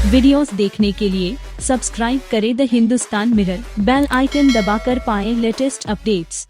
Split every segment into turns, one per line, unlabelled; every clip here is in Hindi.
वीडियोस देखने के लिए सब्सक्राइब करें the Hindustan Mirror, bell icon दबाकर पाएं लेटेस्ट अपडेट्स।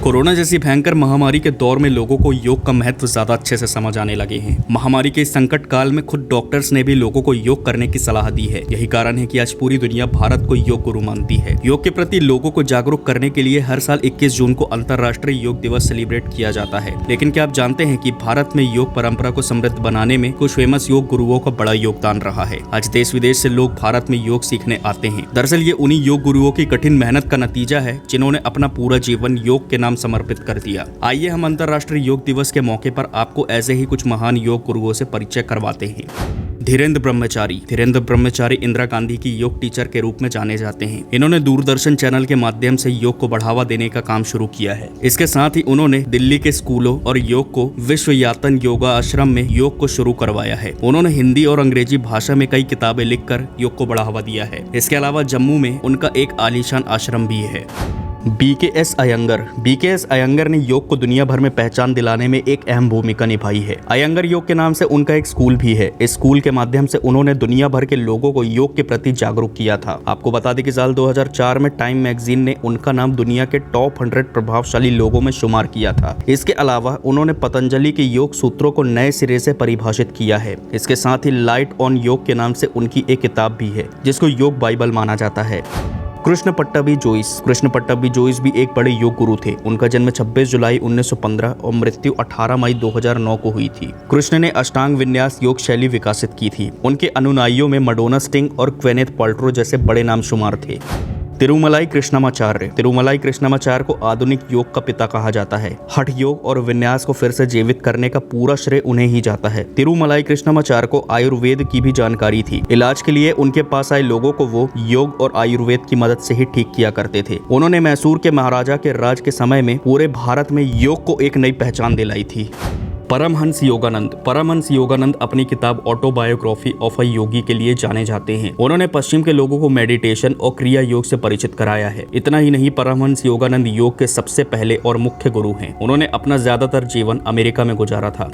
कोरोना जैसी भयंकर महामारी के दौर में लोगों को योग का महत्व ज्यादा अच्छे से समझ आने लगे हैं। महामारी के इस संकट काल में खुद डॉक्टर्स ने भी लोगों को योग करने की सलाह दी है। यही कारण है कि आज पूरी दुनिया भारत को योग गुरु मानती है। योग के प्रति लोगों को जागरूक करने के लिए हर साल 21 जून को अंतर्राष्ट्रीय योग दिवस सेलिब्रेट किया जाता है। लेकिन क्या आप जानते हैं कि भारत में योग परंपरा को समृद्ध बनाने में कुछ फेमस योग गुरुओं का बड़ा योगदान रहा है। आज देश विदेश से लोग भारत में योग सीखने आते हैं। दरअसल ये उन्हीं योग गुरुओं की कठिन मेहनत का नतीजा है जिन्होंने अपना पूरा जीवन योग के नाम समर्पित कर दिया। आइए हम अंतर्राष्ट्रीय योग दिवस के मौके पर आपको ऐसे ही कुछ महान योग गुरुओं से परिचय करवाते हैं। धीरेन्द्र ब्रह्मचारी इंदिरा गांधी की योग टीचर के रूप में जाने जाते हैं। इन्होंने दूरदर्शन चैनल के माध्यम से योग को बढ़ावा देने का काम शुरू किया है। इसके साथ ही उन्होंने दिल्ली के स्कूलों और योग को विश्वयातन योगा आश्रम में योग को शुरू करवाया है। उन्होंने हिंदी और अंग्रेजी भाषा में कई किताबें लिखकर योग को बढ़ावा दिया है। इसके अलावा जम्मू में उनका एक आलीशान आश्रम भी है। बीकेएस अयंगर ने योग को दुनिया भर में पहचान दिलाने में एक अहम भूमिका निभाई है। अयंगर योग के नाम से उनका एक स्कूल भी है। इस स्कूल के माध्यम से उन्होंने दुनिया भर के लोगों को योग के प्रति जागरूक किया था। आपको बता दें कि साल 2004 में टाइम मैगजीन ने उनका नाम दुनिया के टॉप 100 प्रभावशाली लोगों में शुमार किया था। इसके अलावा उन्होंने पतंजलि के योग सूत्रों को नए सिरे से परिभाषित किया है। इसके साथ ही लाइट ऑन योग के नाम से उनकी एक किताब भी है जिसको योग बाइबल माना जाता है। कृष्ण पट्टभी जोइस भी एक बड़े योग गुरु थे। उनका जन्म 26 जुलाई 1915 और मृत्यु 18 मई 2009 को हुई थी। कृष्ण ने अष्टांग विन्यास योग शैली विकसित की थी। उनके अनुयायियों में मडोना स्टिंग और क्वेनेथ पाल्ट्रो जैसे बड़े नाम शुमार थे। तिरुमलाई कृष्णमाचार्य को आधुनिक योग का पिता कहा जाता है। हठ योग और विन्यास को फिर से जीवित करने का पूरा श्रेय उन्हें ही जाता है। तिरुमलाई कृष्णमाचार्य को आयुर्वेद की भी जानकारी थी। इलाज के लिए उनके पास आए लोगों को वो योग और आयुर्वेद की मदद से ही ठीक किया करते थे। उन्होंने मैसूर के महाराजा के राज के समय में पूरे भारत में योग को एक नई पहचान दिलाई थी। परमहंस योगानंद अपनी किताब ऑटोबायोग्राफी ऑफ अ योगी के लिए जाने जाते हैं। उन्होंने पश्चिम के लोगों को मेडिटेशन और क्रिया योग से परिचित कराया है। इतना ही नहीं, परमहंस योगानंद योग के सबसे पहले और मुख्य गुरु हैं। उन्होंने अपना ज्यादातर जीवन अमेरिका में गुजारा था।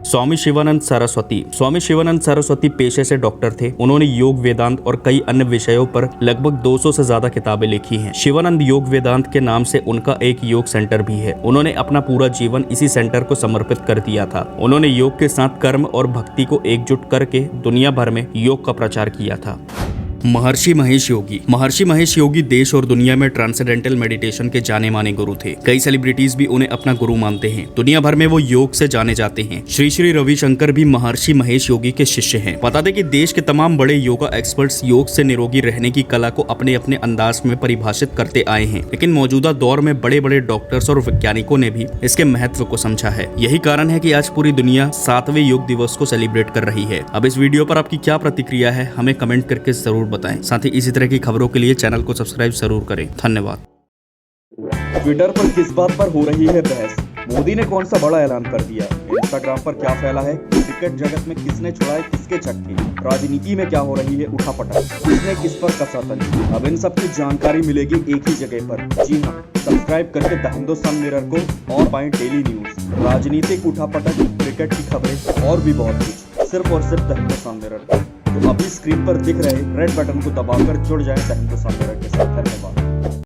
स्वामी शिवानंद सरस्वती पेशे से डॉक्टर थे। उन्होंने योग, वेदांत और कई अन्य विषयों पर लगभग 200 से ज्यादा किताबें लिखी हैं। शिवानंद योग वेदांत के नाम से उनका एक योग सेंटर भी है। उन्होंने अपना पूरा जीवन इसी सेंटर को समर्पित कर दिया था। उन्होंने योग के साथ कर्म और भक्ति को एकजुट करके दुनिया भर में योग का प्रचार किया था। महर्षि महेश योगी देश और दुनिया में ट्रांसेंडेंटल मेडिटेशन के जाने माने गुरु थे। कई सेलिब्रिटीज भी उन्हें अपना गुरु मानते हैं। दुनिया भर में वो योग से जाने जाते हैं। श्री रविशंकर भी महर्षि महेश योगी के शिष्य हैं। बता दें कि देश के तमाम बड़े योगा एक्सपर्ट्स योग से निरोगी रहने की कला को अपने अपने अंदाज में परिभाषित करते आए हैं। लेकिन मौजूदा दौर में बड़े बड़े डॉक्टर्स और वैज्ञानिकों ने भी इसके महत्व को समझा है। यही कारण है कि आज पूरी दुनिया 7वें योग दिवस को सेलिब्रेट कर रही है। अब इस वीडियो पर आपकी क्या प्रतिक्रिया है, हमें कमेंट करके जरूर बताएं। साथ ही इसी तरह की खबरों के लिए चैनल को सब्सक्राइब जरूर करें। धन्यवाद।
ट्विटर पर किस बात पर हो रही है बहस? मोदी ने कौन सा बड़ा ऐलान कर दिया? इंस्टाग्राम पर क्या फैला है? क्रिकेट जगत में किसने छुड़ाए किसके छक्के? राजनीति में क्या हो रही है उठापटक? किसने किस पर कसा तंज? अब इन सब की जानकारी मिलेगी एक ही जगह पर। जी हाँ, सब्सक्राइब करके द हिंदुस्तान मिरर को और पाएं डेली न्यूज, राजनीतिक उठापटक, क्रिकेट की खबरें और भी बहुत कुछ, सिर्फ और सिर्फ द हिंदुस्तान मिरर। तो अभी स्क्रीन पर दिख रहे रेड बटन को दबाकर जुड़ जाएं द हिंदुस्तान मिरर के साथ। धन्यवाद।